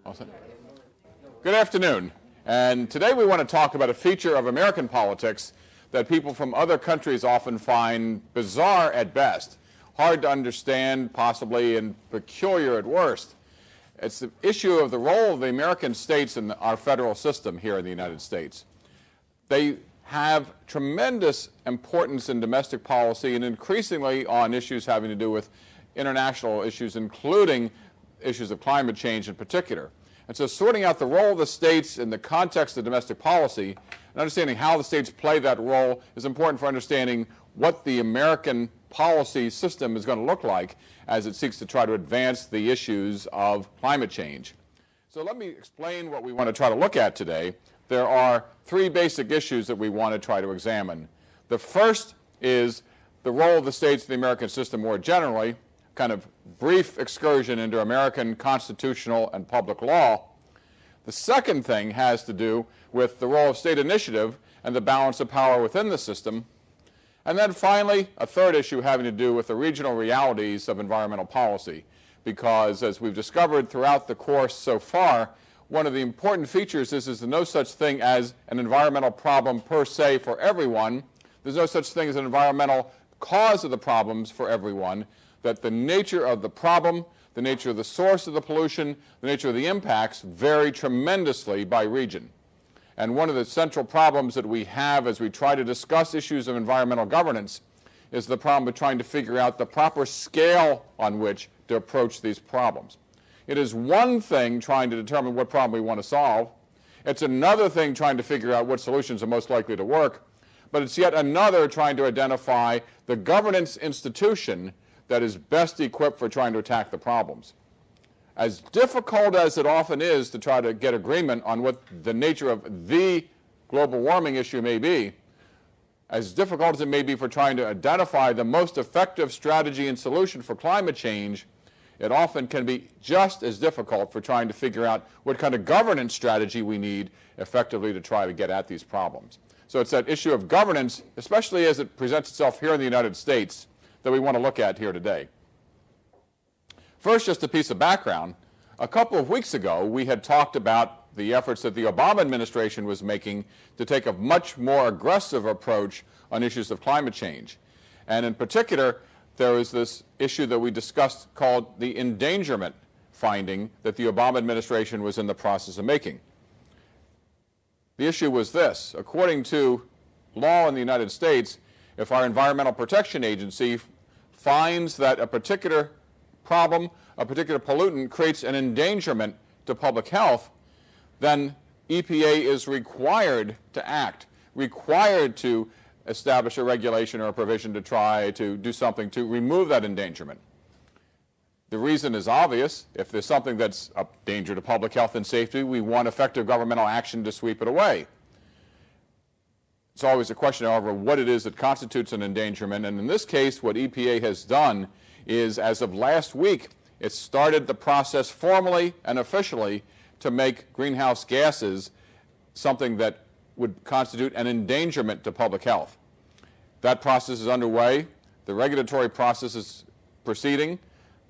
Awesome. Good afternoon. And today we want to talk about a feature of American politics that people from other countries often find bizarre at best, hard to understand possibly, and peculiar at worst. It's the issue of the role of the American states in our federal system here in the United States. They have tremendous importance in domestic policy and increasingly on issues having to do with international issues, including issues of climate change in particular. And so sorting out the role of the states in the context of domestic policy and understanding how the states play that role is important for understanding what the American policy system is going to look like as it seeks to try to advance the issues of climate change. So let me explain what we want to try to look at today. There are three basic issues that we want to try to examine. The first is the role of the states in the American system more generally, kind of brief excursion into American constitutional and public law. The second thing has to do with the role of state initiative and the balance of power within the system. And then finally, a third issue having to do with the regional realities of environmental policy, because as we've discovered throughout the course so far, one of the important features is there's no such thing as an environmental problem per se for everyone. There's no such thing as an environmental cause of the problems for everyone, that the nature of the problem, the nature of the source of the pollution, the nature of the impacts vary tremendously by region. And one of the central problems that we have as we try to discuss issues of environmental governance is the problem of trying to figure out the proper scale on which to approach these problems. It is one thing trying to determine what problem we want to solve. It's another thing trying to figure out what solutions are most likely to work. But it's yet another trying to identify the governance institution that is best equipped for trying to attack the problems. As difficult as it often is to try to get agreement on what the nature of the global warming issue may be, as difficult as it may be for trying to identify the most effective strategy and solution for climate change, it often can be just as difficult for trying to figure out what kind of governance strategy we need effectively to try to get at these problems. So it's that issue of governance, especially as it presents itself here in the United States, that we want to look at here today. First, just a piece of background. A couple of weeks ago, we had talked about the efforts that the Obama administration was making to take a much more aggressive approach on issues of climate change. And in particular, there was this issue that we discussed called the endangerment finding that the Obama administration was in the process of making. The issue was this: according to law in the United States, if our Environmental Protection Agency finds that a particular problem, a particular pollutant creates an endangerment to public health, then EPA is required to act, required to establish a regulation or a provision to try to do something to remove that endangerment. The reason is obvious. If there's something that's a danger to public health and safety, we want effective governmental action to sweep it away. It's always a question, however, what it is that constitutes an endangerment. And in this case, what EPA has done is, as of last week, it started the process formally and officially to make greenhouse gases something that would constitute an endangerment to public health. That process is underway. The regulatory process is proceeding.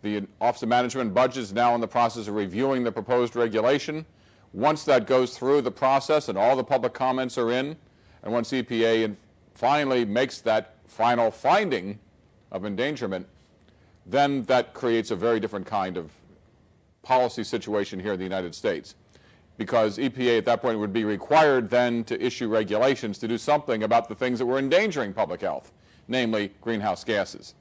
The Office of Management and Budget is now in the process of reviewing the proposed regulation. Once that goes through the process and all the public comments are in, and once EPA finally makes that final finding of endangerment, then that creates a very different kind of policy situation here in the United States. Because EPA at that point would be required then to issue regulations to do something about the things that were endangering public health, namely greenhouse gases.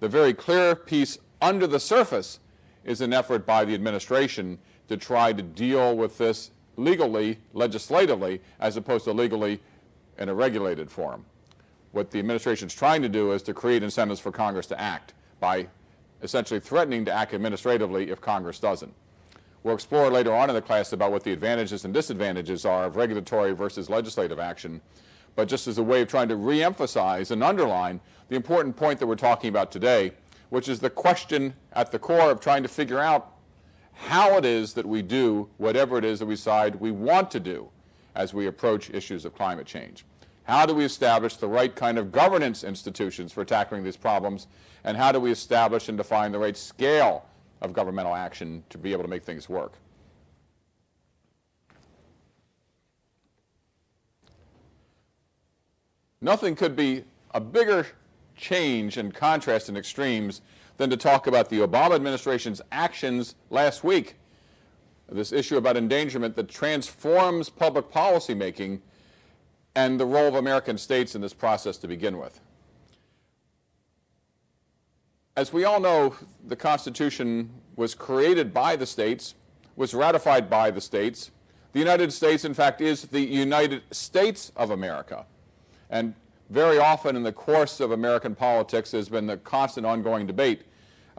The very clear piece under the surface is an effort by the administration to try to deal with this legally, legislatively, as opposed to legally in a regulated form. What the administration is trying to do is to create incentives for Congress to act by essentially threatening to act administratively if Congress doesn't. We'll explore later on in the class about what the advantages and disadvantages are of regulatory versus legislative action, but just as a way of trying to re-emphasize and underline the important point that we're talking about today, which is the question at the core of trying to figure out how it is that we do whatever it is that we decide we want to do as we approach issues of climate change. How do we establish the right kind of governance institutions for tackling these problems, and how do we establish and define the right scale of governmental action to be able to make things work? Nothing could be a bigger change and contrast in extremes than to talk about the Obama administration's actions last week, this issue about endangerment that transforms public policy making and the role of American states in this process to begin with. As we all know, the Constitution was created by the states, was ratified by the states. The United States, in fact, is the United States of America. And very often in the course of American politics, there's been the constant ongoing debate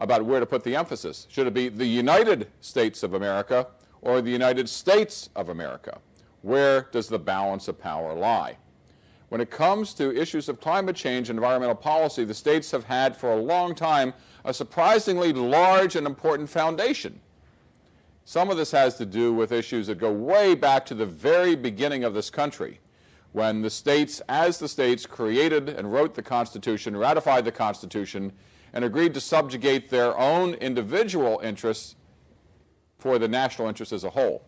about where to put the emphasis. Should it be the United States of America or the United States of America? Where does the balance of power lie? When it comes to issues of climate change and environmental policy, the states have had for a long time a surprisingly large and important foundation. Some of this has to do with issues that go way back to the very beginning of this country, when the states, as the states, created and wrote the Constitution, ratified the Constitution, and agreed to subjugate their own individual interests for the national interest as a whole.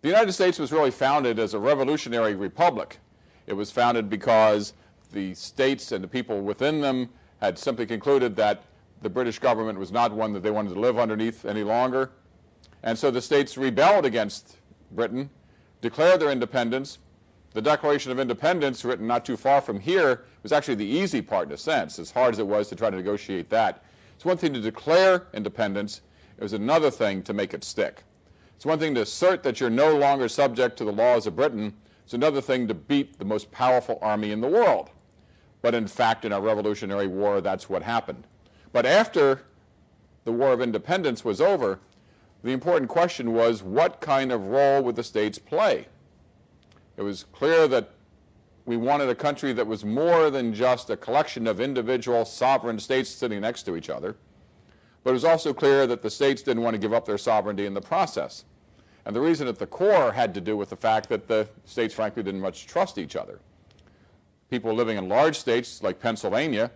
The United States was really founded as a revolutionary republic. It was founded because the states and the people within them had simply concluded that the British government was not one that they wanted to live underneath any longer. And so the states rebelled against Britain, declared their independence. The Declaration of Independence, written not too far from here, was actually the easy part in a sense, as hard as it was to try to negotiate that. It's one thing to declare independence. It was another thing to make it stick. It's one thing to assert that you're no longer subject to the laws of Britain. It's another thing to beat the most powerful army in the world. But in fact, in our Revolutionary War, that's what happened. But after the War of Independence was over, the important question was, what kind of role would the states play? It was clear that we wanted a country that was more than just a collection of individual sovereign states sitting next to each other. But it was also clear that the states didn't want to give up their sovereignty in the process. And the reason at the core had to do with the fact that the states, frankly, didn't much trust each other. People living in large states like Pennsylvania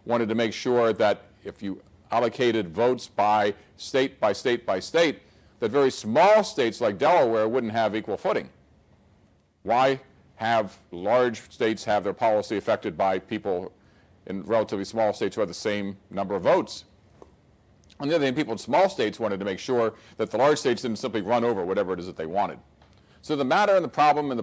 wanted to make sure that if you allocated votes by state by state by state, that very small states like Delaware wouldn't have equal footing. Why have large states have their policy affected by people in relatively small states who have the same number of votes? On the other hand, people in small states wanted to make sure that the large states didn't simply run over whatever it is that they wanted. So the matter and the problem and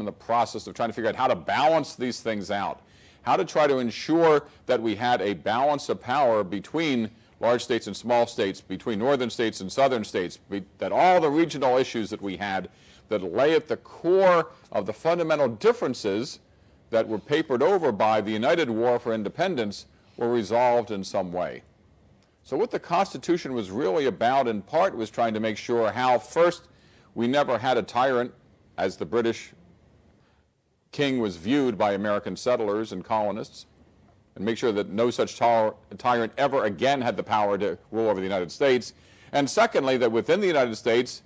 the process of trying to figure out how to balance these things out, how to try to ensure that we had a balance of power between large states and small states, between northern states and southern states, that all the regional issues that we had that lay at the core of the fundamental differences that were papered over by the United War for Independence were resolved in some way. So what the Constitution was really about, in part, was trying to make sure how, first, we never had a tyrant, as the British king was viewed by American settlers and colonists, and make sure that no such tyrant ever again had the power to rule over the United States. And secondly, that within the United States,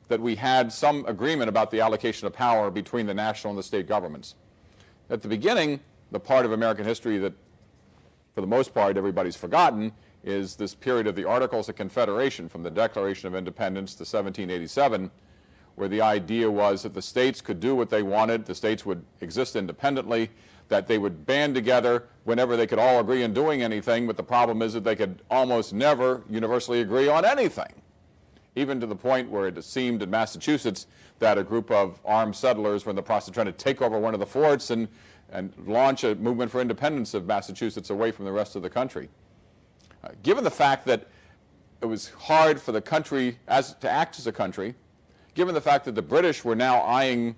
that we had some agreement about the allocation of power between the national and the state governments. At the beginning, the part of American history that, for the most part, everybody's forgotten, is this period of the Articles of Confederation from the Declaration of Independence to 1787, where the idea was that the states could do what they wanted, the states would exist independently, that they would band together whenever they could all agree on doing anything, but the problem is that they could almost never universally agree on anything, even to the point where it seemed in Massachusetts that a group of armed settlers were in the process of trying to take over one of the forts and launch a movement for independence of Massachusetts away from the rest of the country. Given the fact that it was hard for the country to act as a country, given the fact that the British were now eyeing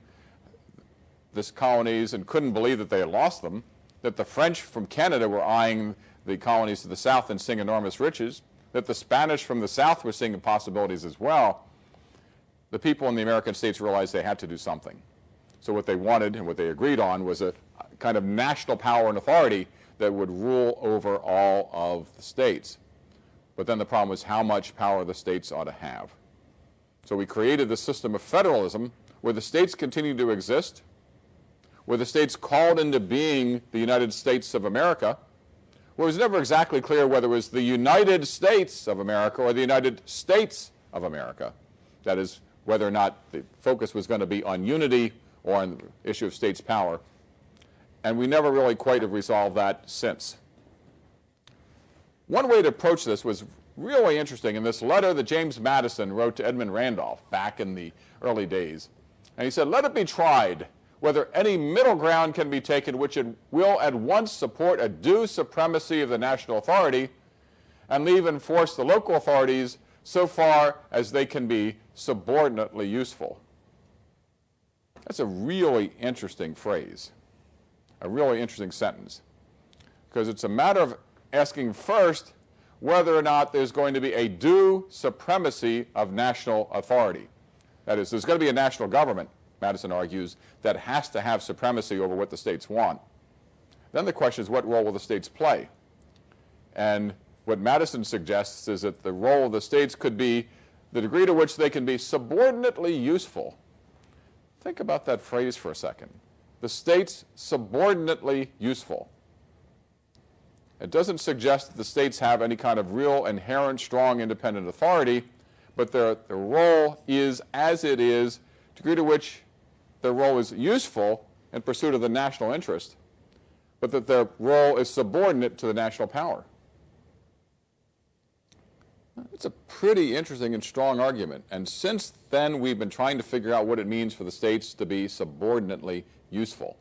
these colonies and couldn't believe that they had lost them, that the French from Canada were eyeing the colonies to the south and seeing enormous riches, that the Spanish from the south were seeing possibilities as well, the people in the American states realized they had to do something. So what they wanted and what they agreed on was a kind of national power and authority that would rule over all of the states. But then the problem was how much power the states ought to have. So we created the system of federalism where the states continued to exist, where the states called into being the United States of America, where it was never exactly clear whether it was the United States of America or the United States of America. That is, whether or not the focus was going to be on unity or on the issue of states' power. and we never really quite have resolved that since. One way to approach this was really interesting in this letter that James Madison wrote to Edmund Randolph back in the early days. And he said, "Let it be tried whether any middle ground can be taken which it will at once support a due supremacy of the national authority and leave in force the local authorities so far as they can be subordinately useful." That's a really interesting phrase, a really interesting sentence, because it's a matter of asking first whether or not there's going to be a due supremacy of national authority. That is, there's going to be a national government, Madison argues, that has to have supremacy over what the states want. Then the question is, what role will the states play? And what Madison suggests is that the role of the states could be the degree to which they can be subordinately useful. Think about that phrase for a second. The states subordinately useful. It doesn't suggest that the states have any kind of real, inherent, strong, independent authority, but their role is as it is, the degree to which their role is useful in pursuit of the national interest, but that their role is subordinate to the national power. It's a pretty interesting and strong argument, and since then we've been trying to figure out what it means for the states to be subordinately useful.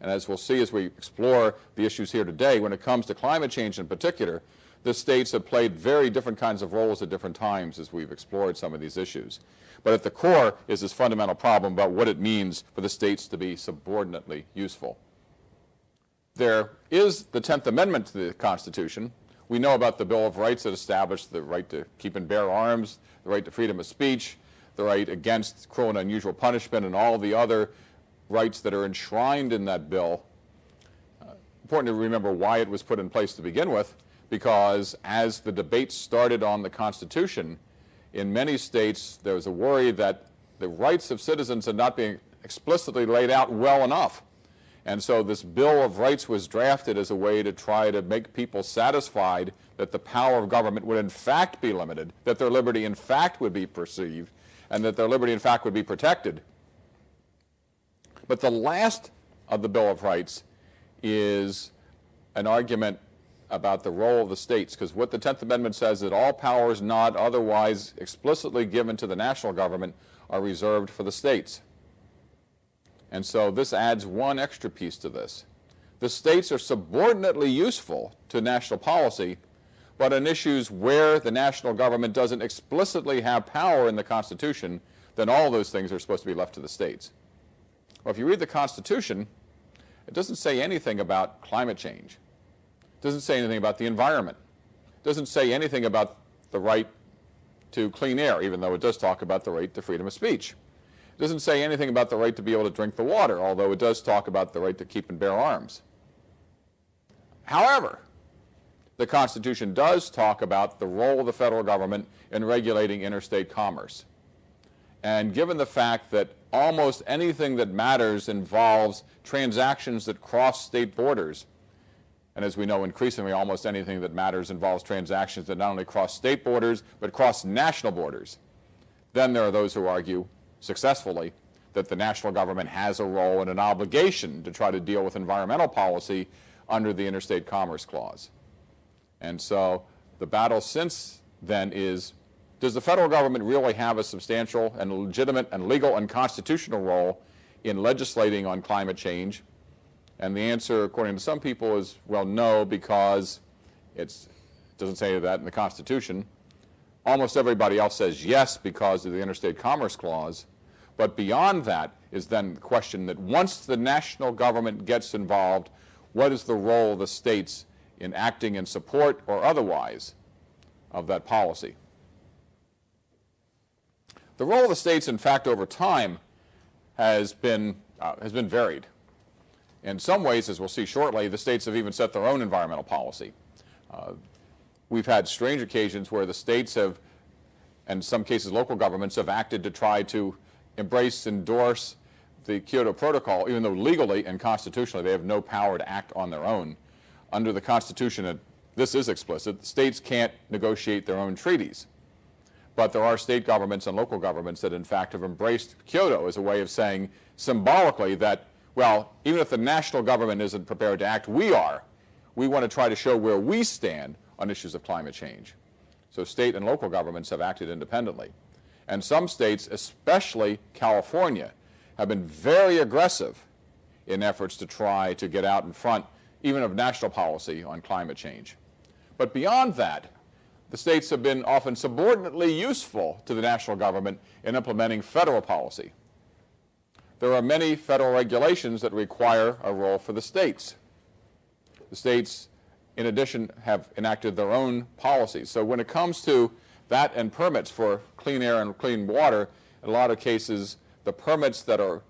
And as we'll see as we explore the issues here today, when it comes to climate change in particular, the states have played very different kinds of roles at different times as we've explored some of these issues. But at the core is this fundamental problem about what it means for the states to be subordinately useful. There is the 10th Amendment to the Constitution. We know about the Bill of Rights that established the right to keep and bear arms, the right to freedom of speech, the right against cruel and unusual punishment, and all the other rights that are enshrined in that bill. Important to remember why it was put in place to begin with, because as the debate started on the Constitution, in many states there was a worry that the rights of citizens had not been explicitly laid out well enough. And so this Bill of Rights was drafted as a way to try to make people satisfied that the power of government would in fact be limited, that their liberty in fact would be perceived, and that their liberty in fact would be protected. But the last of the Bill of Rights is an argument about the role of the states, because what the 10th Amendment says is that all powers not otherwise explicitly given to the national government are reserved for the states. And so this adds one extra piece to this. The states are subordinately useful to national policy, but on issues where the national government doesn't explicitly have power in the Constitution, then all those things are supposed to be left to the states. Well, if you read the Constitution, it doesn't say anything about climate change. It doesn't say anything about the environment. It doesn't say anything about the right to clean air, even though it does talk about the right to freedom of speech. It doesn't say anything about the right to be able to drink the water, although it does talk about the right to keep and bear arms. However, the Constitution does talk about the role of the federal government in regulating interstate commerce. And given the fact that almost anything that matters involves transactions that cross state borders, and as we know increasingly almost anything that matters involves transactions that not only cross state borders but cross national borders, then there are those who argue successfully that the national government has a role and an obligation to try to deal with environmental policy under the Interstate Commerce Clause. And so the battle since then is, does the federal government really have a substantial and legitimate and legal and constitutional role in legislating on climate change? And the answer, according to some people, is, well, no, because it doesn't say that in the Constitution. Almost everybody else says yes because of the Interstate Commerce Clause. But beyond that is then the question that once the national government gets involved, what is the role of the states in acting in support or otherwise of that policy? The role of the states, in fact, over time has been varied. In some ways, as we'll see shortly, the states have even set their own environmental policy. We've had strange occasions where the states have, and in some cases local governments, have acted to try to embrace, endorse the Kyoto Protocol, even though legally and constitutionally they have no power to act on their own. Under the Constitution, this is explicit, states can't negotiate their own treaties. But there are state governments and local governments that in fact have embraced Kyoto as a way of saying symbolically that Well, even if the national government isn't prepared to act, we are. We want to try to show where we stand on issues of climate change. So state and local governments have acted independently. And some states, especially California, have been very aggressive in efforts to try to get out in front even of national policy on climate change. But beyond that, the states have been often subordinately useful to the national government in implementing federal policy. There are many federal regulations that require a role for the states. The states, in addition, have enacted their own policies. So when it comes to that and permits for clean air and clean water, in a lot of cases, the permits that are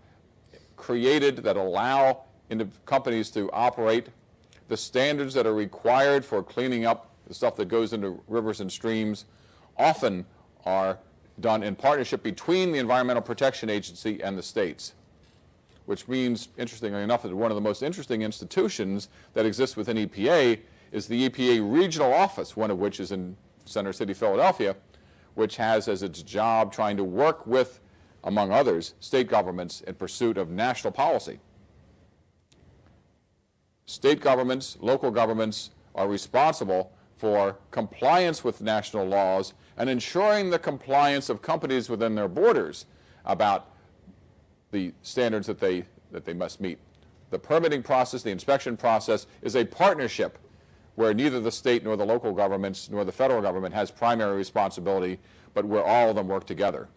created that allow companies to operate, the standards that are required for cleaning up the stuff that goes into rivers and streams, often are done in partnership between the Environmental Protection Agency and the states, which means, interestingly enough, that one of the most interesting institutions that exists within EPA is the EPA regional office, one of which is in Center City, Philadelphia, which has as its job trying to work with, among others, state governments in pursuit of national policy. State governments, local governments are responsible for compliance with national laws and ensuring the compliance of companies within their borders about the standards that they must meet. The permitting process, the inspection process, is a partnership where neither the state nor the local governments nor the federal government has primary responsibility, but where all of them work together.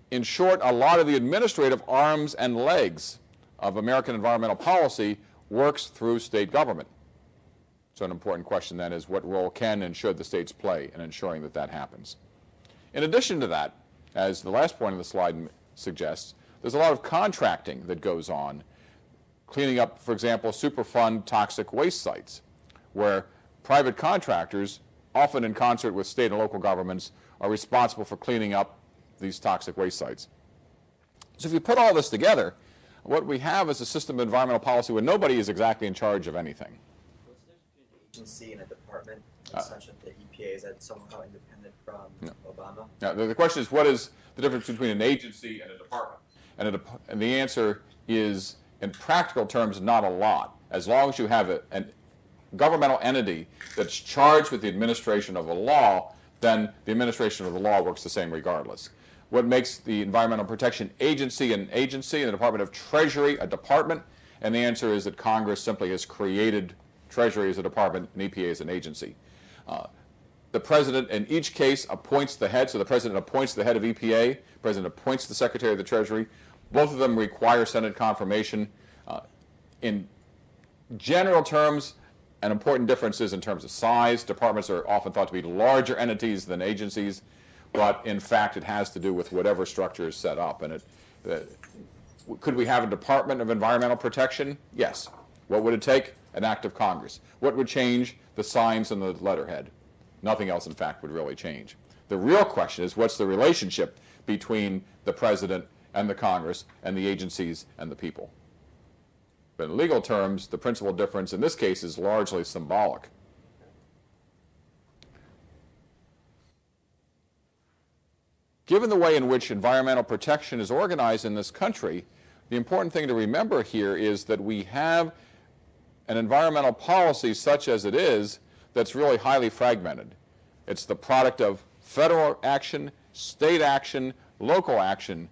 In short, a lot of the administrative arms and legs of American environmental policy works through state government. So an important question then is, what role can and should the states play in ensuring that that happens? In addition to that, as the last point of the slide suggests, there's a lot of contracting that goes on, cleaning up, for example, Superfund toxic waste sites, where private contractors, often in concert with state and local governments, are responsible for cleaning up these toxic waste sites. So if you put all this together, what we have is a system of environmental policy where nobody is exactly in charge of anything. What's the difference between an agency and a department, such as the EPA? Is that somehow independent from Obama? Now, the question is, what is the difference between an agency and a department? And the answer is, in practical terms, not a lot. As long as you have a governmental entity that's charged with the administration of the law, then the administration of the law works the same regardless. What makes the Environmental Protection Agency an agency and the Department of Treasury a department? And the answer is that Congress simply has created Treasury as a department and EPA as an agency. The president in each case appoints the head, so the president appoints the head of EPA, the president appoints the secretary of the Treasury. Both of them require Senate confirmation. In general terms, an important difference is in terms of size. Departments are often thought to be larger entities than agencies, but in fact it has to do with whatever structure is set up. And could we have a Department of Environmental Protection? Yes. What would it take? An act of Congress. What would change? The signs and the letterhead. Nothing else, in fact, would really change. The real question is, what's the relationship between the president and the Congress and the agencies and the people? But in legal terms, the principal difference in this case is largely symbolic. Given the way in which environmental protection is organized in this country, the important thing to remember here is that we have an environmental policy such as it is that's really highly fragmented. It's the product of federal action, state action, local action,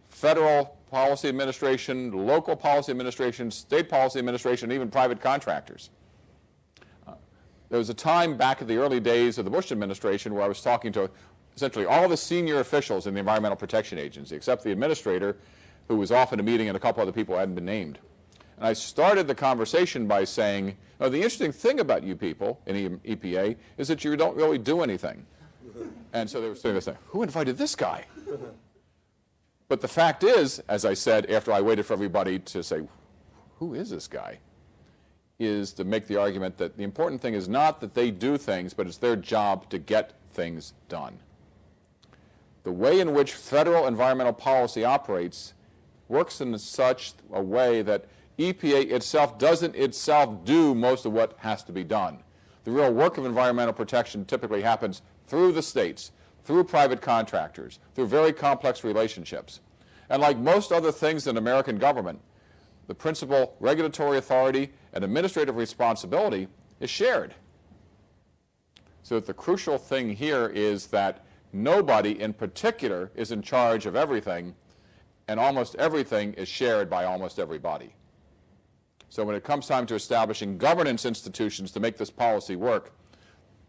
federal policy administration, local policy administration, state policy administration, and even private contractors. There was a time back in the early days of the Bush administration where I was talking to essentially all the senior officials in the Environmental Protection Agency, except the administrator, who was off in a meeting, and a couple other people who hadn't been named. And I started the conversation by saying, oh, the interesting thing about you people in EPA is that you don't really do anything. And so they were sitting there saying, who invited this guy? But the fact is, as I said, after I waited for everybody to say, who is this guy, is to make the argument that the important thing is not that they do things, but it's their job to get things done. The way in which federal environmental policy operates works in such a way that EPA itself doesn't itself do most of what has to be done. The real work of environmental protection typically happens through the states, through private contractors, through very complex relationships. And like most other things in American government, the principal regulatory authority and administrative responsibility is shared. So the crucial thing here is that nobody in particular is in charge of everything, and almost everything is shared by almost everybody. So when it comes time to establishing governance institutions to make this policy work,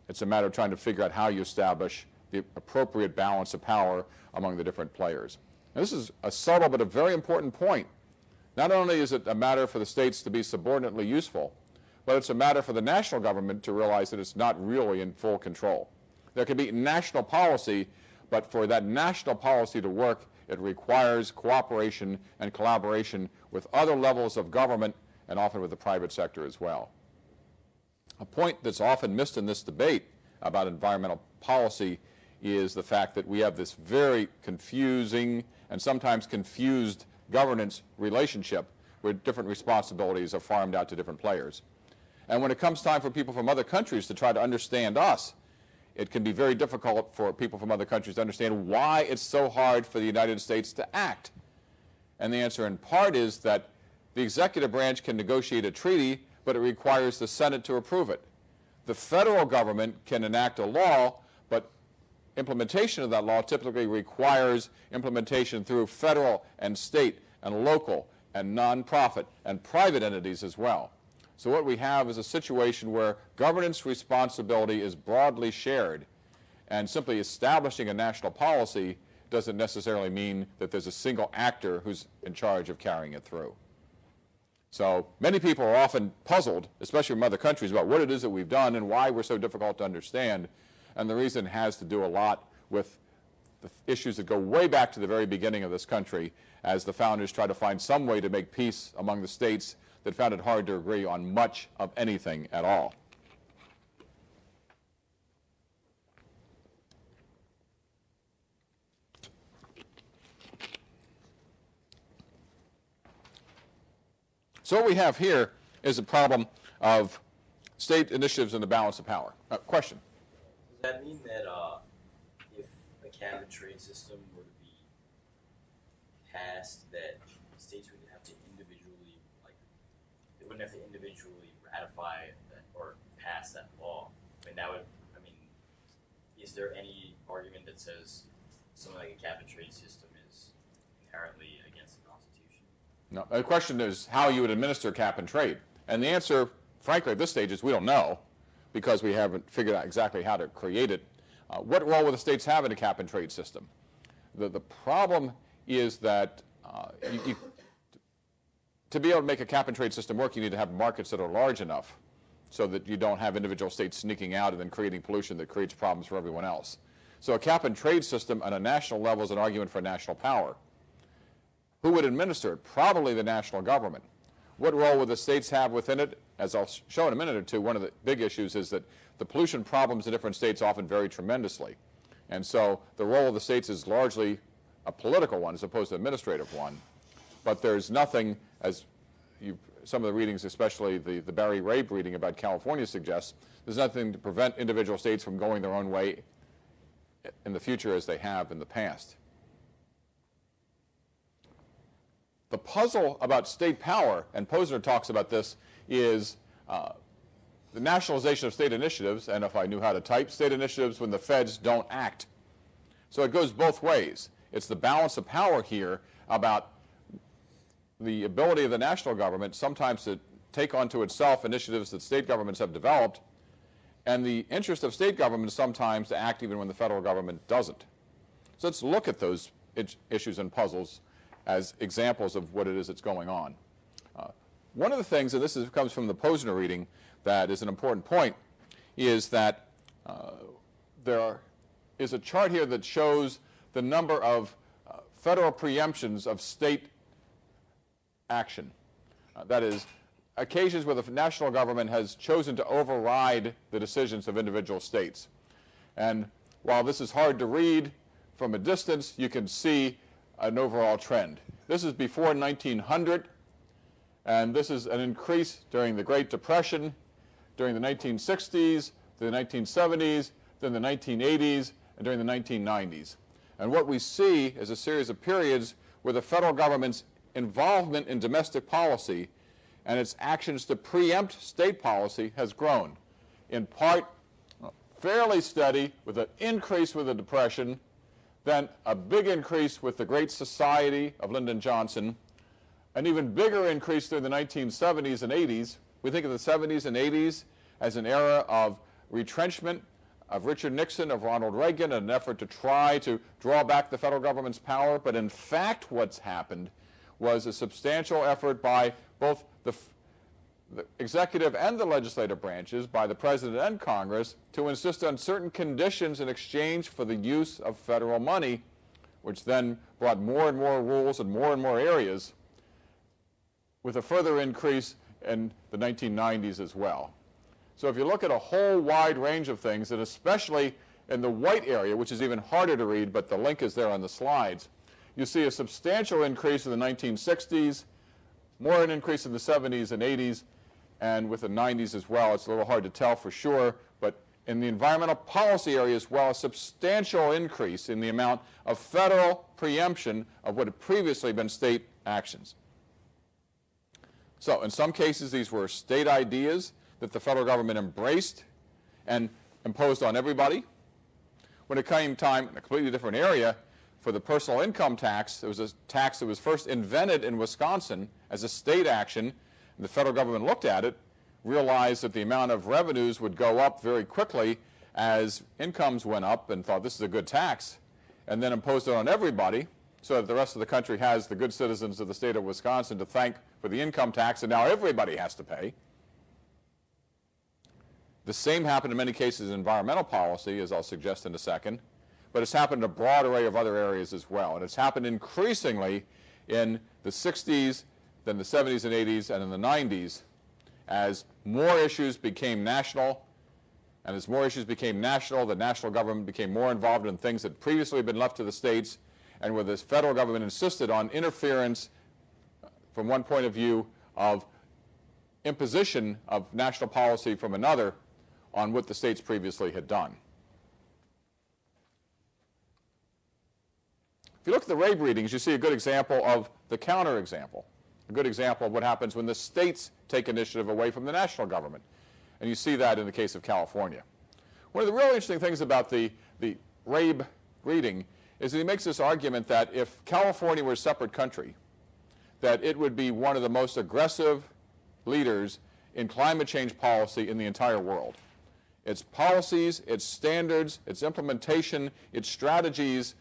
it's a matter of trying to figure out how you establish the appropriate balance of power among the different players. And this is a subtle but a very important point. Not only is it a matter for the states to be subordinately useful, but it's a matter for the national government to realize that it's not really in full control. There can be national policy, but for that national policy to work, it requires cooperation and collaboration with other levels of government and often with the private sector as well. A point that's often missed in this debate about environmental policy is the fact that we have this very confusing and sometimes confused governance relationship where different responsibilities are farmed out to different players. And when it comes time for people from other countries to try to understand us, it can be very difficult for people from other countries to understand why it's so hard for the United States to act. And the answer in part is that the executive branch can negotiate a treaty, but it requires the Senate to approve it. The federal government can enact a law, but implementation of that law typically requires implementation through federal and state and local and nonprofit and private entities as well. So what we have is a situation where governance responsibility is broadly shared, and simply establishing a national policy doesn't necessarily mean that there's a single actor who's in charge of carrying it through. So many people are often puzzled, especially from other countries, about what it is that we've done and why we're so difficult to understand. And the reason has to do a lot with the issues that go way back to the very beginning of this country, as the founders tried to find some way to make peace among the states that found it hard to agree on much of anything at all. So what we have here is a problem of state initiatives and the balance of power. Question? Does that mean that if a cap and trade system were to be passed, that states would have to individually, they wouldn't have to individually ratify that or pass that law? I mean, is there any argument that says something like a cap and trade system is inherently against the Constitution? No. The question is how you would administer cap and trade. And the answer, frankly, at this stage is we don't know, because we haven't figured out exactly how to create it. What role will the states have in a cap and trade system? The problem is that to be able to make a cap and trade system work, you need to have markets that are large enough so that you don't have individual states sneaking out and then creating pollution that creates problems for everyone else. So a cap and trade system on a national level is an argument for national power. Who would administer it? Probably the national government. What role would the states have within it? As I'll show in a minute or two, one of the big issues is that the pollution problems in different states often vary tremendously. And so the role of the states is largely a political one as opposed to an administrative one. But there's nothing, as some of the readings, especially the Barry Rabe reading about California suggests, there's nothing to prevent individual states from going their own way in the future as they have in the past. The puzzle about state power, and Posner talks about this, is the nationalization of state initiatives, and if I knew how to type, state initiatives when the feds don't act. So it goes both ways. It's the balance of power here about the ability of the national government sometimes to take onto itself initiatives that state governments have developed, and the interest of state governments sometimes to act even when the federal government doesn't. So let's look at those issues and puzzles as examples of what it is that's going on. One of the things, and this comes from the Posner reading, that is an important point, is that there is a chart here that shows the number of federal preemptions of state action. That is, occasions where the national government has chosen to override the decisions of individual states. And while this is hard to read from a distance, you can see an overall trend. This is before 1900, and this is an increase during the Great Depression, during the 1960s, the 1970s, then the 1980s, and during the 1990s. And what we see is a series of periods where the federal government's involvement in domestic policy and its actions to preempt state policy has grown, in part fairly steady with an increase with the Depression, then a big increase with the Great Society of Lyndon Johnson, an even bigger increase through the 1970s and 80s. We think of the 70s and 80s as an era of retrenchment of Richard Nixon, of Ronald Reagan, in an effort to try to draw back the federal government's power. But in fact, what's happened was a substantial effort by both the executive and the legislative branches, by the President and Congress, to insist on certain conditions in exchange for the use of federal money, which then brought more and more rules in more and more areas, with a further increase in the 1990s as well. So if you look at a whole wide range of things, and especially in the white area, which is even harder to read, but the link is there on the slides, you see a substantial increase in the 1960s, more an increase in the 70s and 80s, and with the 90s as well. It's a little hard to tell for sure, but in the environmental policy area as well, a substantial increase in the amount of federal preemption of what had previously been state actions. So in some cases, these were state ideas that the federal government embraced and imposed on everybody. When it came time in a completely different area for the personal income tax, it was a tax that was first invented in Wisconsin as a state action. The federal government looked at it, realized that the amount of revenues would go up very quickly as incomes went up, and thought this is a good tax, and then imposed it on everybody so that the rest of the country has the good citizens of the state of Wisconsin to thank for the income tax, and now everybody has to pay. The same happened in many cases in environmental policy, as I'll suggest in a second, but it's happened in a broad array of other areas as well, and it's happened increasingly in the 60s, then the 70s and 80s, and in the 90s, as more issues became national, and as more issues became national, the national government became more involved in things that previously had been left to the states, and where the federal government insisted on interference from one point of view of imposition of national policy from another on what the states previously had done. If you look at the Rabe readings, you see a good example of the counterexample, a good example of what happens when the states take initiative away from the national government. And you see that in the case of California. One of the really interesting things about the Rabe reading is that he makes this argument that if California were a separate country, that it would be one of the most aggressive leaders in climate change policy in the entire world. Its policies, its standards, its implementation, its strategies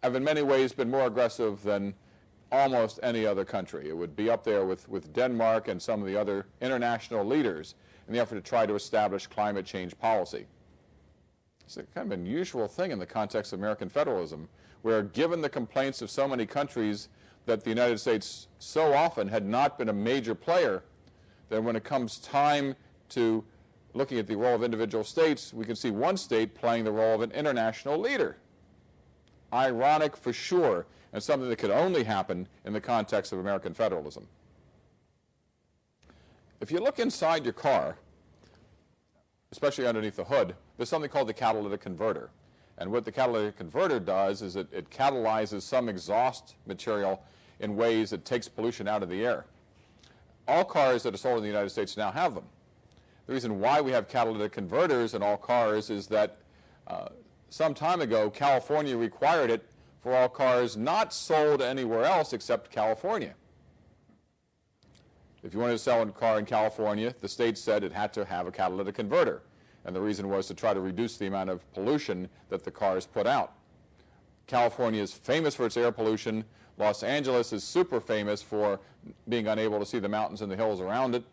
have in many ways been more aggressive than almost any other country. It would be up there with Denmark and some of the other international leaders in the effort to try to establish climate change policy. It's a kind of unusual thing in the context of American federalism, where given the complaints of so many countries that the United States so often had not been a major player, that when it comes time to looking at the role of individual states, we can see one state playing the role of an international leader. Ironic for sure, and something that could only happen in the context of American federalism. If you look inside your car, especially underneath the hood, there's something called the catalytic converter. And what the catalytic converter does is it catalyzes some exhaust material in ways that takes pollution out of the air. All cars that are sold in the United States now have them. The reason why we have catalytic converters in all cars is that some time ago, California required it for all cars not sold anywhere else except California. If you wanted to sell a car in California, the state said it had to have a catalytic converter. And the reason was to try to reduce the amount of pollution that the cars put out. California is famous for its air pollution. Los Angeles is super famous for being unable to see the mountains and the hills around it.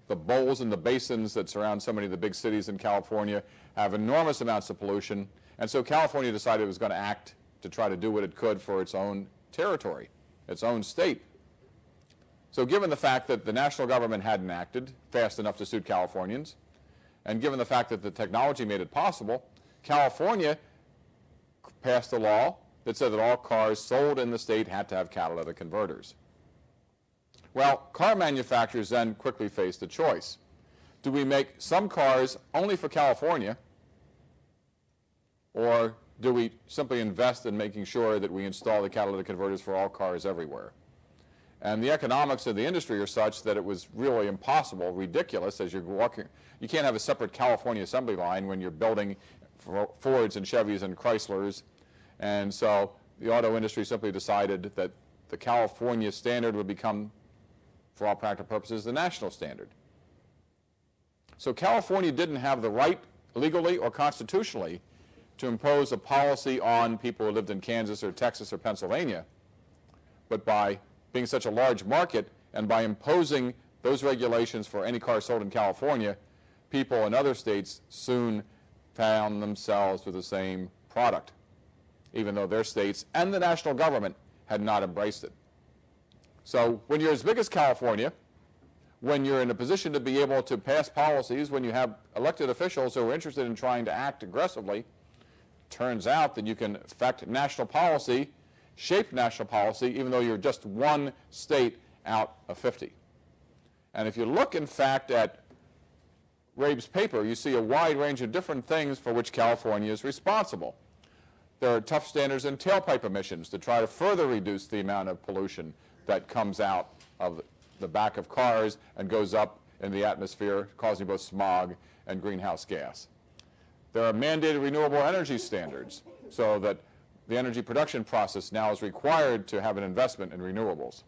The bowls and the basins that surround so many of the big cities in California have enormous amounts of pollution. And so California decided it was going to act to try to do what it could for its own territory, its own state. So given the fact that the national government hadn't acted fast enough to suit Californians, and given the fact that the technology made it possible, California passed a law that said that all cars sold in the state had to have catalytic converters. Well, car manufacturers then quickly faced a choice. Do we make some cars only for California, or do we simply invest in making sure that we install the catalytic converters for all cars everywhere? And the economics of the industry are such that it was really impossible, ridiculous, as you're walking. You can't have a separate California assembly line when you're building Fords and Chevys and Chryslers. And so the auto industry simply decided that the California standard would become, for all practical purposes, the national standard. So California didn't have the right, legally or constitutionally, to impose a policy on people who lived in Kansas or Texas or Pennsylvania. But by being such a large market and by imposing those regulations for any car sold in California, people in other states soon found themselves with the same product, even though their states and the national government had not embraced it. So when you're as big as California, when you're in a position to be able to pass policies, when you have elected officials who are interested in trying to act aggressively, turns out that you can affect national policy, shape national policy, even though you're just one state out of 50. And if you look, in fact, at Rabe's paper, you see a wide range of different things for which California is responsible. There are tough standards in tailpipe emissions to try to further reduce the amount of pollution that comes out of the back of cars and goes up in the atmosphere, causing both smog and greenhouse gas. There are mandated renewable energy standards, so that the energy production process now is required to have an investment in renewables.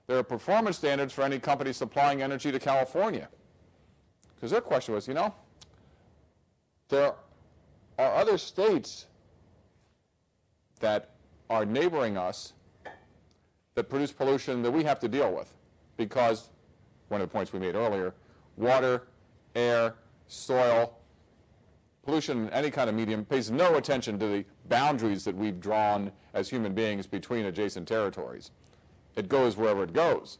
There are performance standards for any company supplying energy to California. Because their question was, there are other states that are neighboring us that produce pollution that we have to deal with. Because, one of the points we made earlier, water, air, soil, pollution in any kind of medium pays no attention to the boundaries that we've drawn as human beings between adjacent territories. It goes wherever it goes.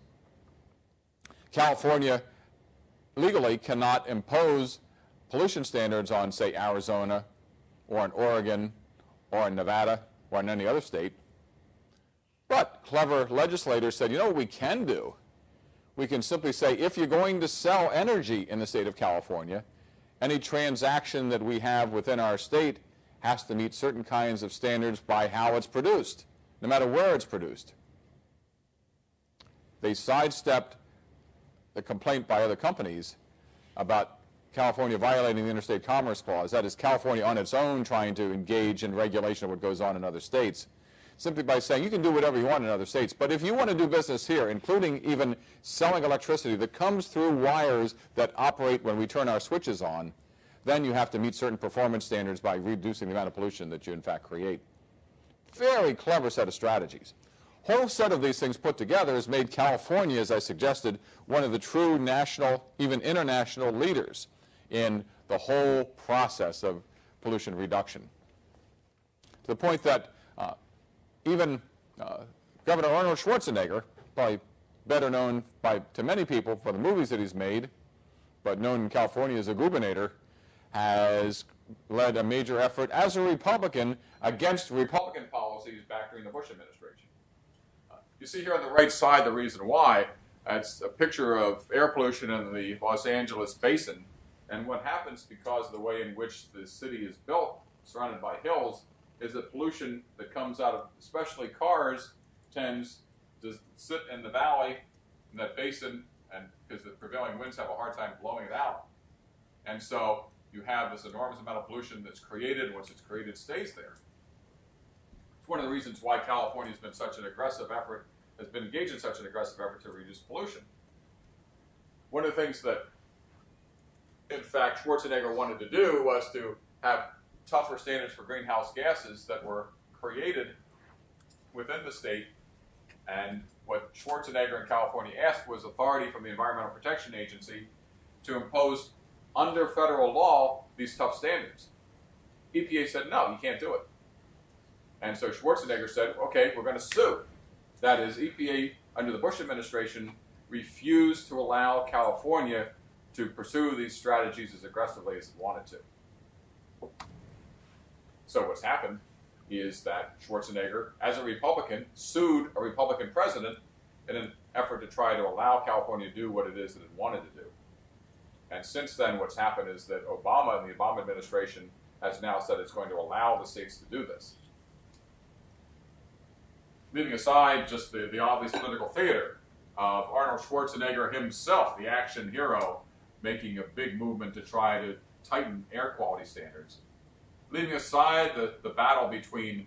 California legally cannot impose pollution standards on, say, Arizona or in Oregon or in Nevada or in any other state. But clever legislators said, what we can do? We can simply say, if you're going to sell energy in the state of California, any transaction that we have within our state has to meet certain kinds of standards by how it's produced, no matter where it's produced. They sidestepped the complaint by other companies about California violating the Interstate Commerce Clause. That is, California on its own trying to engage in regulation of what goes on in other states, simply by saying you can do whatever you want in other states, but if you want to do business here, including even selling electricity that comes through wires that operate when we turn our switches on, then you have to meet certain performance standards by reducing the amount of pollution that you in fact create. Very clever set of strategies. Whole set of these things put together has made California, as I suggested, one of the true national, even international leaders in the whole process of pollution reduction. To the point that even Governor Arnold Schwarzenegger, probably better known to many people for the movies that he's made, but known in California as a gubernator, has led a major effort as a Republican against Republican policies back during the Bush administration. You see here on the right side the reason why. It's a picture of air pollution in the Los Angeles basin. And what happens because of the way in which the city is built, surrounded by hills, is that pollution that comes out of especially cars tends to sit in the valley, in that basin, and because the prevailing winds have a hard time blowing it out. And so you have this enormous amount of pollution that's created, and once it's created, stays there. It's one of the reasons why California has been such an aggressive effort, has been engaged in such an aggressive effort to reduce pollution. One of the things that, in fact, Schwarzenegger wanted to do was to have tougher standards for greenhouse gases that were created within the state. And what Schwarzenegger in California asked was authority from the Environmental Protection Agency to impose under federal law these tough standards. EPA said, no, you can't do it. And so Schwarzenegger said, okay, we're going to sue. That is, EPA, under the Bush administration, refused to allow California to pursue these strategies as aggressively as it wanted to. So what's happened is that Schwarzenegger, as a Republican, sued a Republican president in an effort to try to allow California to do what it is that it wanted to do. And since then, what's happened is that Obama and the Obama administration has now said it's going to allow the states to do this. Leaving aside just the obvious political theater, of Arnold Schwarzenegger himself, the action hero, making a big movement to try to tighten air quality standards. Leaving aside the battle between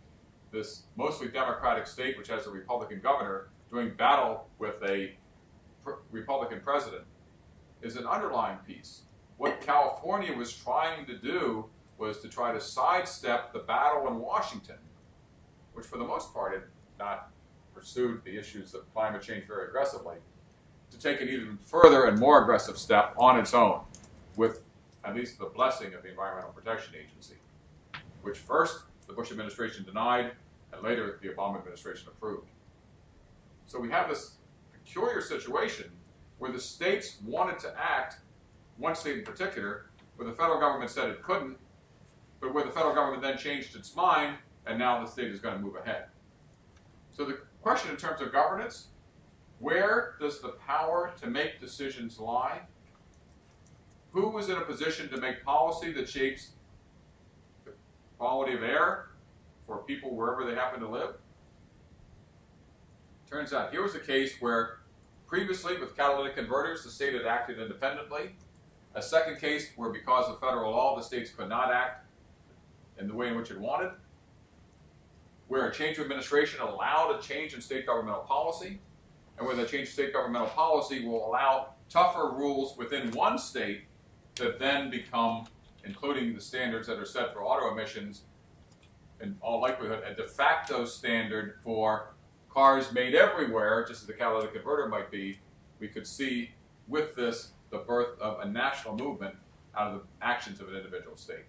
this mostly Democratic state, which has a Republican governor, doing battle with a Republican president, is an underlying piece. What California was trying to do was to try to sidestep the battle in Washington, which for the most part had not pursued the issues of climate change very aggressively, to take an even further and more aggressive step on its own, with at least the blessing of the Environmental Protection Agency, which first the Bush administration denied, and later the Obama administration approved. So we have this peculiar situation where the states wanted to act, one state in particular, where the federal government said it couldn't, but where the federal government then changed its mind, and now the state is going to move ahead. So the question in terms of governance, where does the power to make decisions lie? Who is in a position to make policy that shapes the quality of air for people wherever they happen to live? Turns out here was a case where previously with catalytic converters the state had acted independently. A second case where because of federal law the states could not act in the way in which it wanted, where a change of administration allowed a change in state governmental policy, and where the change in state governmental policy will allow tougher rules within one state that then become, including the standards that are set for auto emissions, in all likelihood, a de facto standard for cars made everywhere, just as the catalytic converter might be. We could see with this the birth of a national movement out of the actions of an individual state.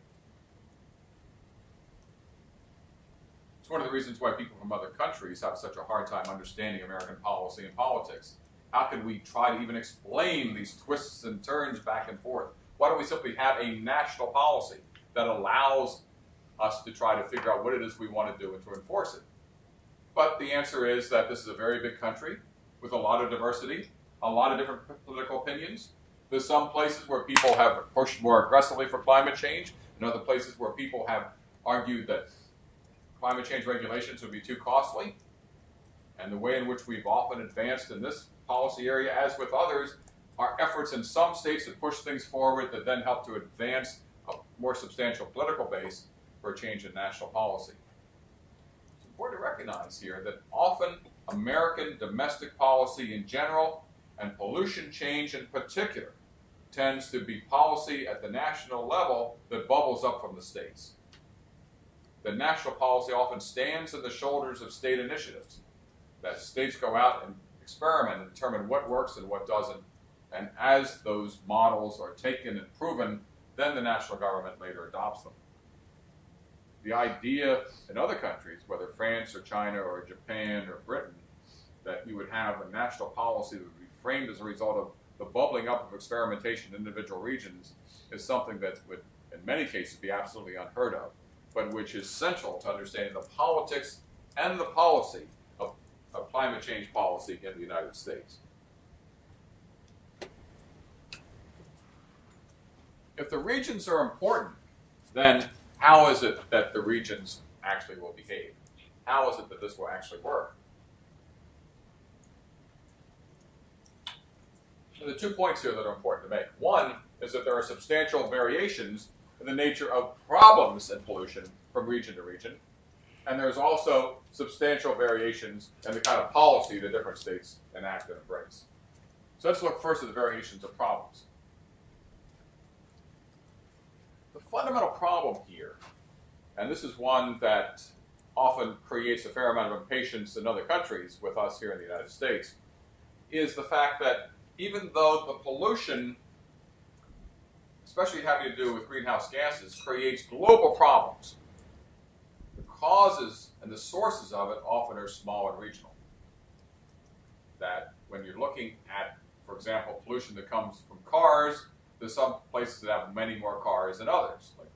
It's one of the reasons why people from other countries have such a hard time understanding American policy and politics. How can we try to even explain these twists and turns back and forth? Why don't we simply have a national policy that allows us to try to figure out what it is we want to do and to enforce it? But the answer is that this is a very big country with a lot of diversity, a lot of different political opinions. There's some places where people have pushed more aggressively for climate change, and other places where people have argued that climate change regulations would be too costly. And the way in which we've often advanced in this policy area, as with others, are efforts in some states to push things forward that then help to advance a more substantial political base for a change in national policy. It's important to recognize here that often American domestic policy in general and pollution change in particular tends to be policy at the national level that bubbles up from the states. The national policy often stands on the shoulders of state initiatives, that states go out and experiment and determine what works and what doesn't, and as those models are taken and proven, then the national government later adopts them. The idea in other countries, whether France or China or Japan or Britain, that you would have a national policy that would be framed as a result of the bubbling up of experimentation in individual regions is something that would, in many cases, be absolutely unheard of, but which is central to understanding the politics and the policy of climate change policy in the United States. If the regions are important, then how is it that the regions actually will behave? How is it that this will actually work? So there are 2 points here that are important to make. One is that there are substantial variations in the nature of problems in pollution from region to region, and there's also substantial variations in the kind of policy that different states enact and embrace. So let's look first at the variations of problems. The fundamental problem here, and this is one that often creates a fair amount of impatience in other countries with us here in the United States, is the fact that even though the pollution, especially having to do with greenhouse gases, creates global problems, the causes and the sources of it often are small and regional. That when you're looking at, for example, pollution that comes from cars, there's some places that have many more cars than others, like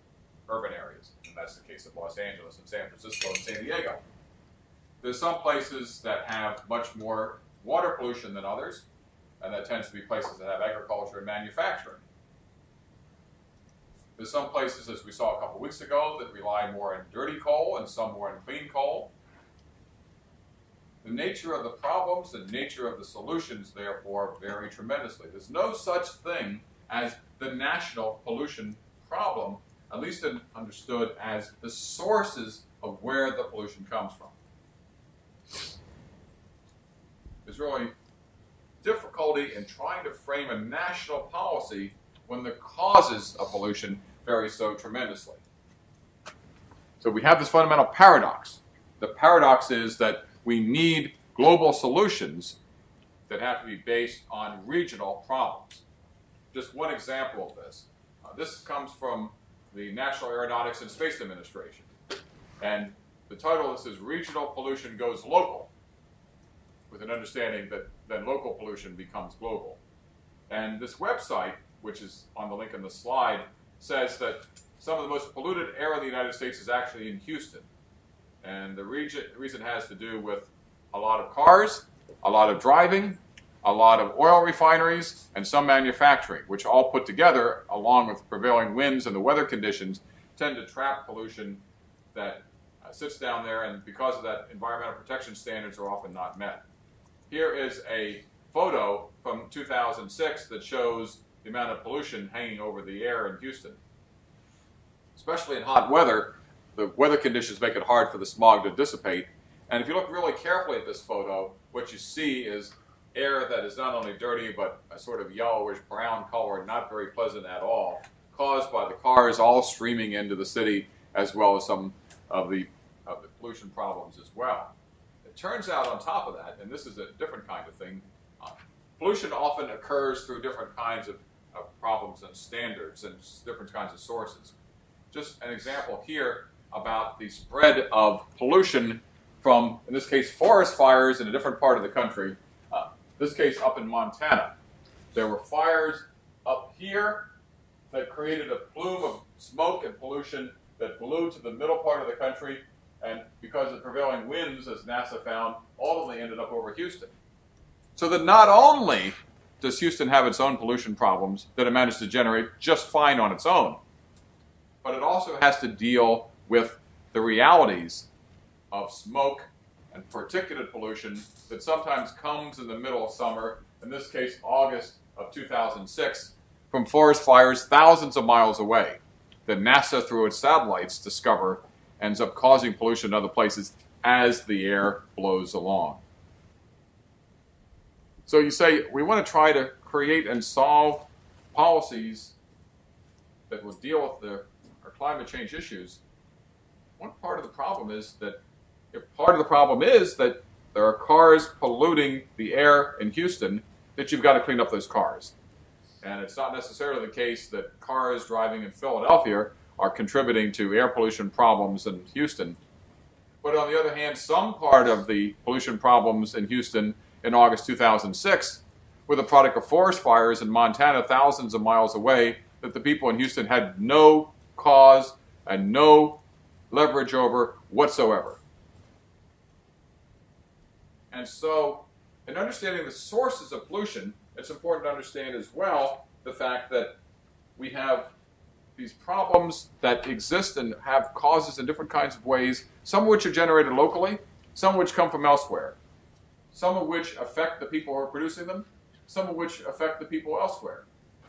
urban areas, and that's the case of Los Angeles and San Francisco and San Diego. There's some places that have much more water pollution than others, and that tends to be places that have agriculture and manufacturing. There's some places, as we saw a couple weeks ago, that rely more on dirty coal and some more on clean coal. The nature of the problems, the nature of the solutions, therefore, vary tremendously. There's no such thing as the national pollution problem, at least understood as the sources of where the pollution comes from. There's really difficulty in trying to frame a national policy when the causes of pollution vary so tremendously. So we have this fundamental paradox. The paradox is that we need global solutions that have to be based on regional problems. Just one example of this. This comes from the National Aeronautics and Space Administration. And the title of this is Regional Pollution Goes Local, with an understanding that then local pollution becomes global. And this website, which is on the link in the slide, says that some of the most polluted air in the United States is actually in Houston. And the reason has to do with a lot of cars, a lot of driving, a lot of oil refineries, and some manufacturing, which all put together, along with prevailing winds and the weather conditions, tend to trap pollution that sits down there, and because of that, environmental protection standards are often not met. Here is a photo from 2006 that shows the amount of pollution hanging over the air in Houston. Especially in hot weather, the weather conditions make it hard for the smog to dissipate. And if you look really carefully at this photo, what you see is air that is not only dirty, but a sort of yellowish brown color, not very pleasant at all, caused by the cars all streaming into the city, as well as some of the pollution problems as well. It turns out on top of that, and this is a different kind of thing, pollution often occurs through different kinds of problems and standards and different kinds of sources. Just an example here about the spread of pollution from, in this case, forest fires in a different part of the country. This case up in Montana. There were fires up here that created a plume of smoke and pollution that blew to the middle part of the country, and because of prevailing winds, as NASA found, ultimately ended up over Houston. So that not only does Houston have its own pollution problems that it managed to generate just fine on its own, but it also has to deal with the realities of smoke and particulate pollution that sometimes comes in the middle of summer, in this case August of 2006, from forest fires thousands of miles away that NASA, through its satellites, discover ends up causing pollution in other places as the air blows along. So you say, we want to try to create and solve policies that will deal with our climate change issues. One part of the problem is that there are cars polluting the air in Houston, that you've got to clean up those cars. And it's not necessarily the case that cars driving in Philadelphia are contributing to air pollution problems in Houston. But on the other hand, some part of the pollution problems in Houston in August 2006 were the product of forest fires in Montana thousands of miles away that the people in Houston had no cause and no leverage over whatsoever. And so, in understanding the sources of pollution, it's important to understand as well the fact that we have these problems that exist and have causes in different kinds of ways, some of which are generated locally, some of which come from elsewhere, some of which affect the people who are producing them, some of which affect the people elsewhere,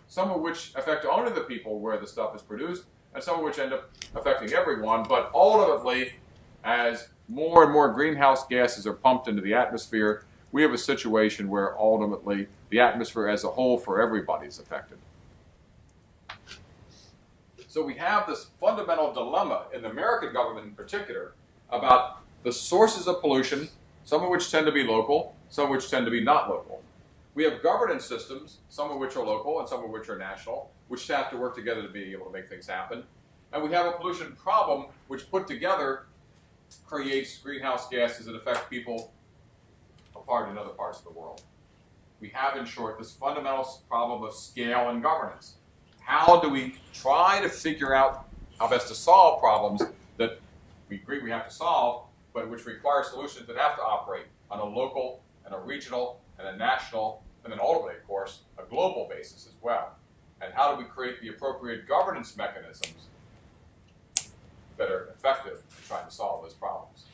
some of which affect only the people where the stuff is produced, and some of which end up affecting everyone. But ultimately, as more and more greenhouse gases are pumped into the atmosphere, we have a situation where ultimately the atmosphere as a whole for everybody is affected. So we have this fundamental dilemma in the American government in particular about the sources of pollution, some of which tend to be local, some of which tend to be not local. We have governance systems, some of which are local and some of which are national, which have to work together to be able to make things happen. And we have a pollution problem which put together creates greenhouse gases that affect people apart in other parts of the world. We have, in short, this fundamental problem of scale and governance. How do we try to figure out how best to solve problems that we agree we have to solve, but which require solutions that have to operate on a local and a regional and a national, and then ultimately, of course, a global basis as well? And how do we create the appropriate governance mechanisms that are effective in trying to solve those problems?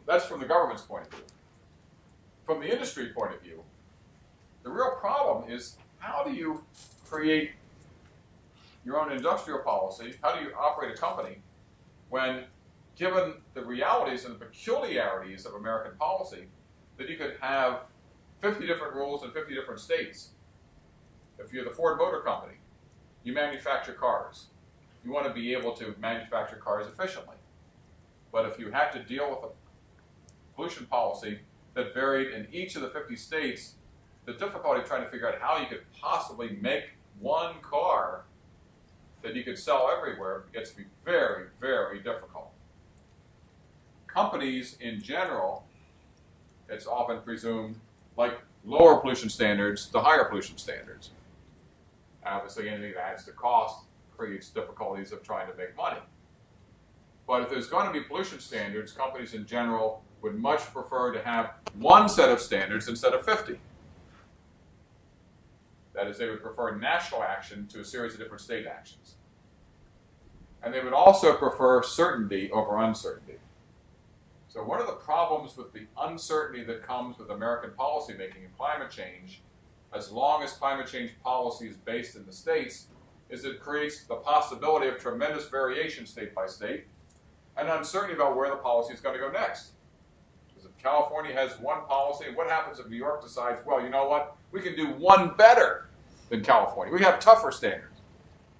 That's from the government's point of view. From the industry point of view, the real problem is how do you create your own industrial policy? How do you operate a company when, given the realities and the peculiarities of American policy, that you could have 50 different rules in 50 different states? If you're the Ford Motor Company, you manufacture cars. You want to be able to manufacture cars efficiently. But if you had to deal with a pollution policy that varied in each of the 50 states, the difficulty of trying to figure out how you could possibly make one car that you could sell everywhere gets to be very, very difficult. Companies in general, it's often presumed, like lower pollution standards to higher pollution standards. Obviously, anything that adds to cost creates difficulties of trying to make money. But if there's going to be pollution standards, companies in general would much prefer to have one set of standards instead of 50. That is, they would prefer national action to a series of different state actions. And they would also prefer certainty over uncertainty. So one of the problems with the uncertainty that comes with American policymaking and climate change, as long as climate change policy is based in the states, is it creates the possibility of tremendous variation state by state and uncertainty about where the policy is going to go next. Because if California has one policy, what happens if New York decides, well, you know what, we can do one better than California. We have tougher standards.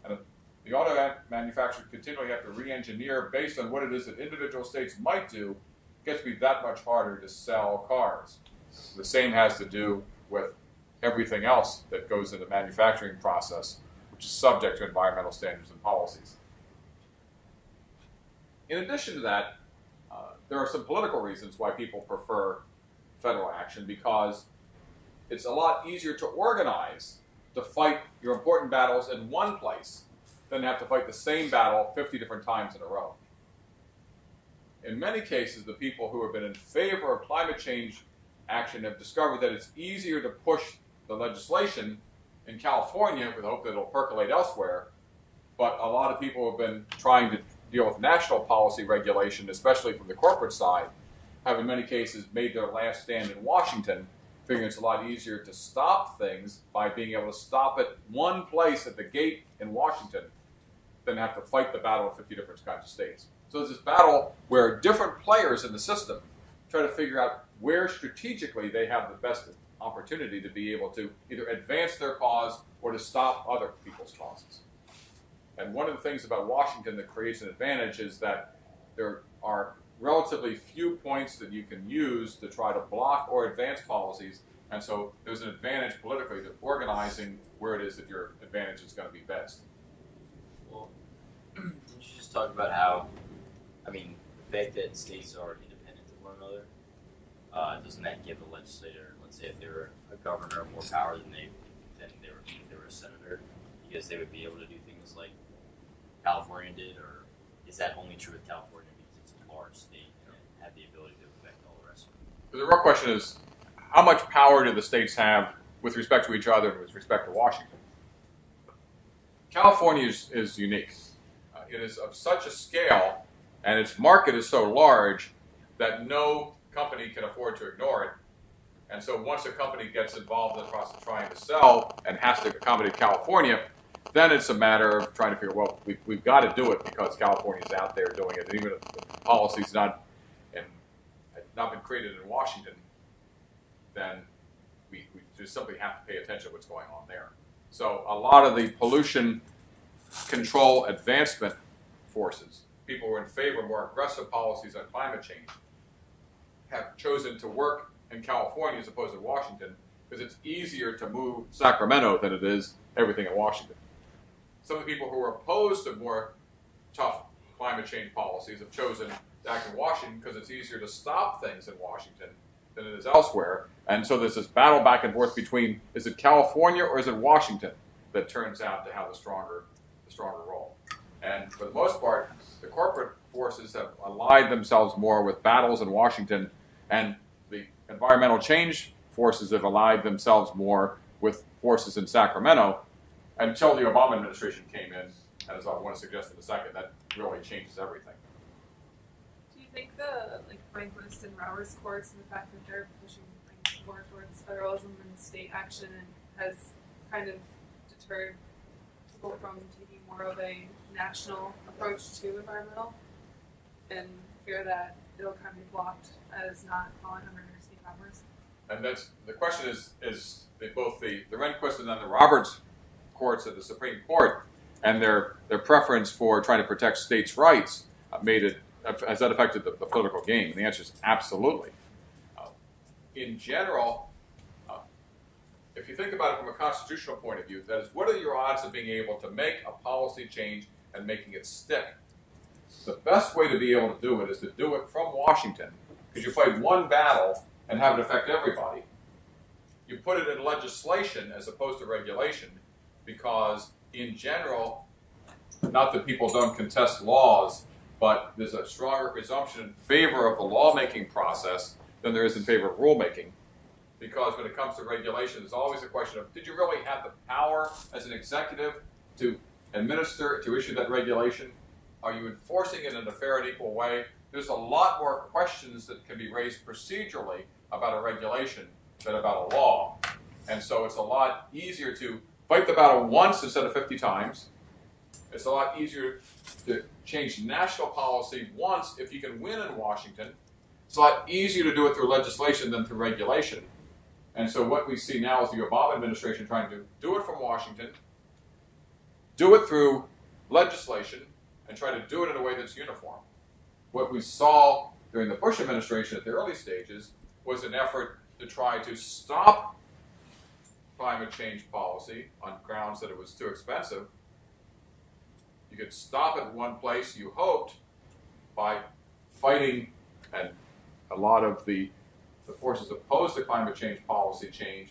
And if the auto manufacturers continually have to re-engineer based on what it is that individual states might do, it gets to be that much harder to sell cars. The same has to do with everything else that goes in the manufacturing process, which is subject to environmental standards and policies. In addition to that, there are some political reasons why people prefer federal action, because it's a lot easier to organize to fight your important battles in one place than to have to fight the same battle 50 different times in a row. In many cases, the people who have been in favor of climate change action have discovered that it's easier to push the legislation in California with the hope that it'll percolate elsewhere, but a lot of people have been trying to deal with national policy regulation, especially from the corporate side, have in many cases made their last stand in Washington, figuring it's a lot easier to stop things by being able to stop at one place at the gate in Washington than have to fight the battle of 50 different kinds of states. So there's this battle where different players in the system try to figure out where strategically they have the best opportunity to be able to either advance their cause or to stop other people's causes. And one of the things about Washington that creates an advantage is that there are relatively few points that you can use to try to block or advance policies, and so there's an advantage politically to organizing where it is that your advantage is going to be best. Well, didn't you just talk about how, I mean, the fact that states are independent of one another, doesn't that give the legislator, let's say if they were a governor, more power than they were a senator, because they would be able to do things like California did, or is that only true with California because it's a large state and it had the ability to affect all the rest of it? The real question is, how much power do the states have with respect to each other and with respect to Washington? California is unique. It is of such a scale, and its market is so large that no company can afford to ignore it. And so once a company gets involved in the process of trying to sell and has to accommodate California, then it's a matter of trying to figure, well, we've got to do it because California's out there doing it. And even if the policy's had not been created in Washington, then we just simply have to pay attention to what's going on there. So a lot of the pollution control advancement forces, people who are in favor of more aggressive policies on climate change, have chosen to work in California as opposed to Washington because it's easier to move Sacramento than it is everything in Washington. Some of the people who are opposed to more tough climate change policies have chosen to act in Washington because it's easier to stop things in Washington than it is elsewhere. And so there's this battle back and forth between, is it California or is it Washington that turns out to have the stronger role. And for the most part, the corporate forces have allied themselves more with battles in Washington, and the environmental change forces have allied themselves more with forces in Sacramento until the Obama administration came in. And as I want to suggest in a second, that really changes everything. Do you think the Frankfurt and Roberts courts and the fact that they're pushing more towards federalism and state action has kind of deterred people from taking more of a national approach to environmental, and fear that it'll kind of be blocked as not falling under state powers? And that's the question is both the Rehnquist and then the Roberts courts at the Supreme Court and their preference for trying to protect states' rights has that affected the political game? And the answer is absolutely. In general, if you think about it from a constitutional point of view, that is, what are your odds of being able to make a policy change and making it stick? The best way to be able to do it is to do it from Washington, because you fight one battle and have it affect everybody. You put it in legislation as opposed to regulation, because in general, not that people don't contest laws, but there's a stronger presumption in favor of the lawmaking process than there is in favor of rulemaking. Because when it comes to regulation, there's always a question of, did you really have the power as an executive to to issue that regulation? Are you enforcing it in a fair and equal way? There's a lot more questions that can be raised procedurally about a regulation than about a law. And so it's a lot easier to fight the battle once instead of 50 times. It's a lot easier to change national policy once if you can win in Washington. It's a lot easier to do it through legislation than through regulation. And so what we see now is the Obama administration trying to do it from Washington, do it through legislation, and try to do it in a way that's uniform. What we saw during the Bush administration at the early stages was an effort to try to stop climate change policy on grounds that it was too expensive. You could stop it in one place, you hoped, by fighting, and a lot of the forces opposed to climate change policy change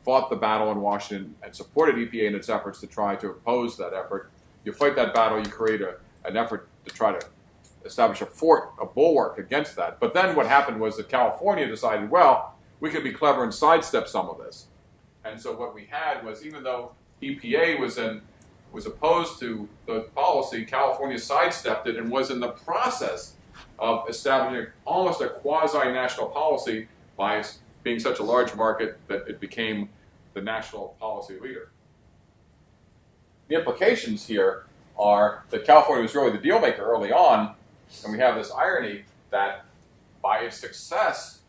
fought the battle in Washington and supported EPA in its efforts to try to oppose that effort. You fight that battle, you create an effort to try to establish a bulwark against that. But then what happened was that California decided, well, we could be clever and sidestep some of this. And so what we had was, even though EPA was opposed to the policy, California sidestepped it and was in the process of establishing almost a quasi-national policy by being such a large market that it became the national policy leader. The implications here are that California was really the deal maker early on, and we have this irony that by the success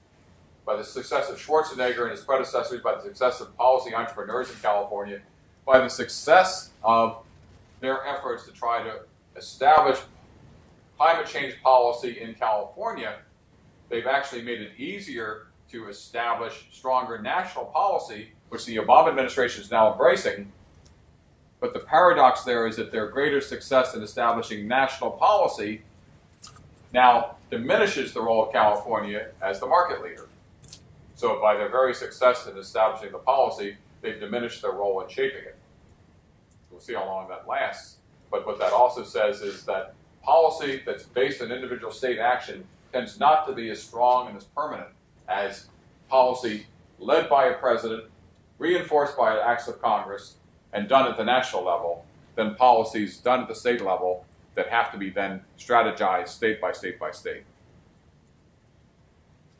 of Schwarzenegger and his predecessors, by the success of policy entrepreneurs in California, by the success of their efforts to try to establish climate change policy in California, they've actually made it easier to establish stronger national policy, which the Obama administration is now embracing. But the paradox there is that their greater success in establishing national policy now diminishes the role of California as the market leader. So by their very success in establishing the policy, they've diminished their role in shaping it. We'll see how long that lasts. But what that also says is that policy that's based on individual state action tends not to be as strong and as permanent as policy led by a president, reinforced by acts of Congress, and done at the national level, than policies done at the state level that have to be then strategized state by state by state.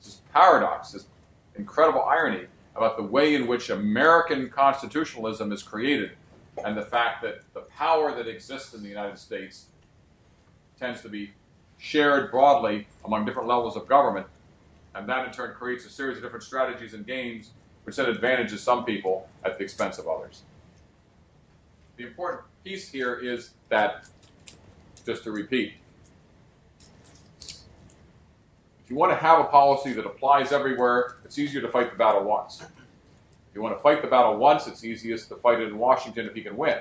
This paradox, this incredible irony about the way in which American constitutionalism is created, and the fact that the power that exists in the United States tends to be shared broadly among different levels of government, and that in turn creates a series of different strategies and games which then advantages some people at the expense of others. The important piece here is that, just to repeat, if you want to have a policy that applies everywhere, it's easier to fight the battle once. If you want to fight the battle once, it's easiest to fight it in Washington if you can win.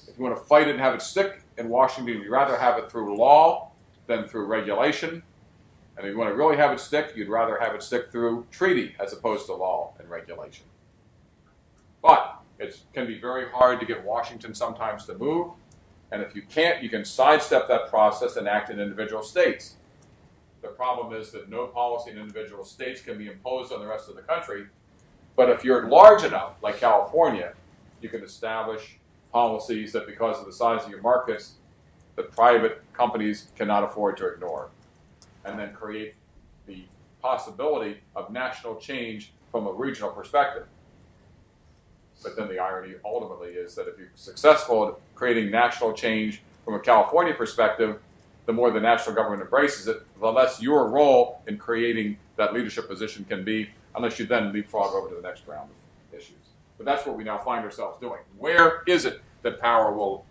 If you want to fight it and have it stick in Washington, you'd rather have it through law than through regulation. And if you want to really have it stick, you'd rather have it stick through treaty as opposed to law and regulation. But it can be very hard to get Washington sometimes to move. And if you can't, you can sidestep that process and act in individual states. The problem is that no policy in individual states can be imposed on the rest of the country. But if you're large enough, like California, you can establish policies that, because of the size of your markets, that private companies cannot afford to ignore, and then create the possibility of national change from a regional perspective. But then the irony ultimately is that if you're successful at creating national change from a California perspective, the more the national government embraces it, the less your role in creating that leadership position can be, unless you then leapfrog over to the next round of issues. But that's what we now find ourselves doing. Where is it that power will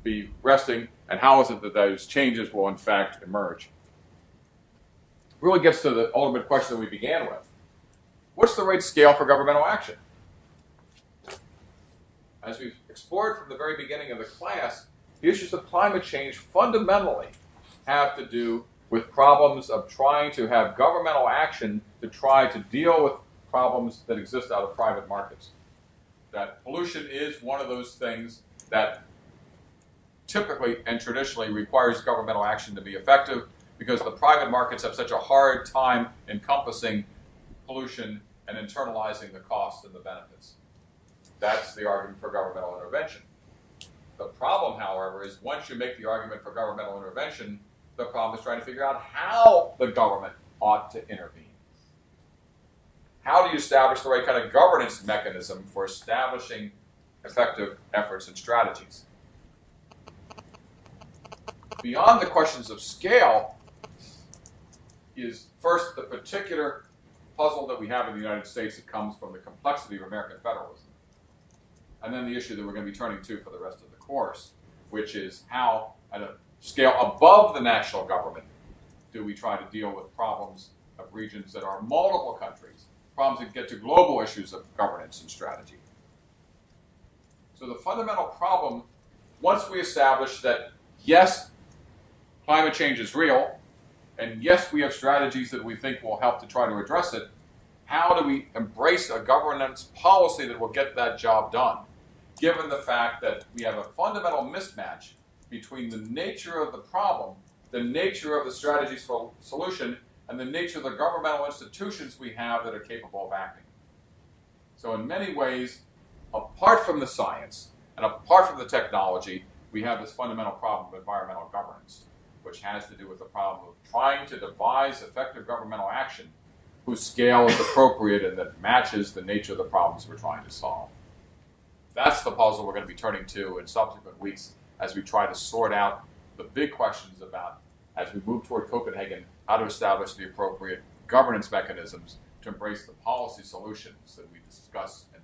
be resting, and how is it that those changes will in fact emerge? Really gets to the ultimate question that we began with. What's the right scale for governmental action? As we've explored from the very beginning of the class, the issues of climate change fundamentally have to do with problems of trying to have governmental action to try to deal with problems that exist out of private markets. That pollution is one of those things that typically and traditionally requires governmental action to be effective, because the private markets have such a hard time encompassing pollution and internalizing the costs and the benefits. That's the argument for governmental intervention. The problem, however, is once you make the argument for governmental intervention, the problem is trying to figure out how the government ought to intervene. How do you establish the right kind of governance mechanism for establishing effective efforts and strategies? Beyond the questions of scale is first the particular puzzle that we have in the United States that comes from the complexity of American federalism. And then the issue that we're going to be turning to for the rest of the course, which is how, at a scale above the national government, do we try to deal with problems of regions that are multiple countries, problems that get to global issues of governance and strategy. So the fundamental problem, once we establish that, yes, climate change is real, and yes, we have strategies that we think will help to try to address it, how do we embrace a governance policy that will get that job done, given the fact that we have a fundamental mismatch between the nature of the problem, the nature of the strategies for solution, and the nature of the governmental institutions we have that are capable of acting. So in many ways, apart from the science and apart from the technology, we have this fundamental problem of environmental governance, which has to do with the problem of trying to devise effective governmental action whose scale is appropriate and that matches the nature of the problems we're trying to solve. That's the puzzle we're going to be turning to in subsequent weeks as we try to sort out the big questions about, as we move toward Copenhagen, how to establish the appropriate governance mechanisms to embrace the policy solutions that we discuss and